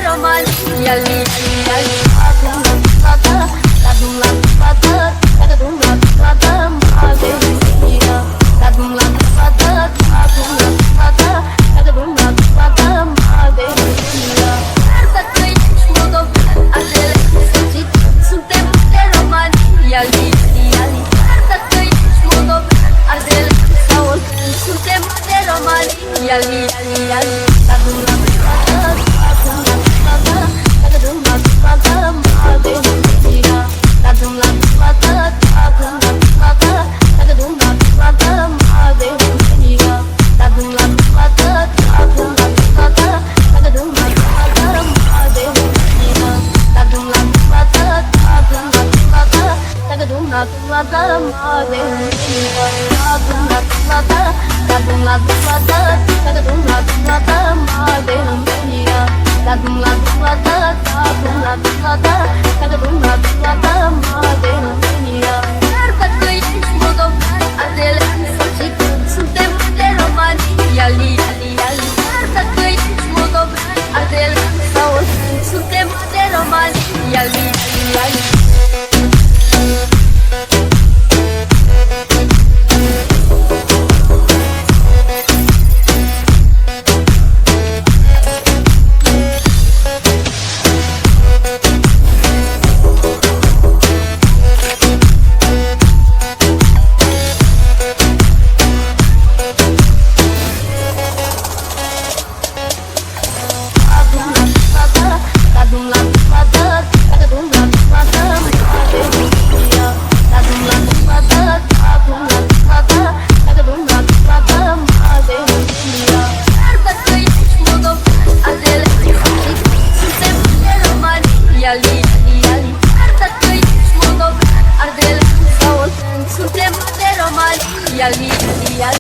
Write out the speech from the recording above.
Romania, ali, ali, la dum la fata, la dum la fata, ma de mira, la dum la fata, la dum la fata, la dum la fata, ma de mira. Dacă ești moldovean, altele săcit, suntem de Romania, ali, ali. Dacă ești moldovean, altele sau oricând, suntem de Romania, ali, ali. La dum la fata, la dum la fata, la dum la fata, ma de mira. La dum la fata, la dum la fata, la dum la fata, ma de mira. La dum la fata, la dum la fata, la dum la fata, ma de mira. La dum la fata, la dum la fata, la dum la fata, ma de mira. La dum la fata, la dum la fata, la dum la fata, ma de mira. La dum la fata, la dum la fata, la dum la fata, ma de mira. Dar dacă ești moldovean, altele săcit, suntem de Romania, ali, ali, ali. Dar dacă ești moldovean, altele sau oricând, suntem de Romania, ali, ali, ali. Ali, ali, ali. Dar dacă ești moldovean, ardele sau oricând, suntem de Romania, ali, ali, ali.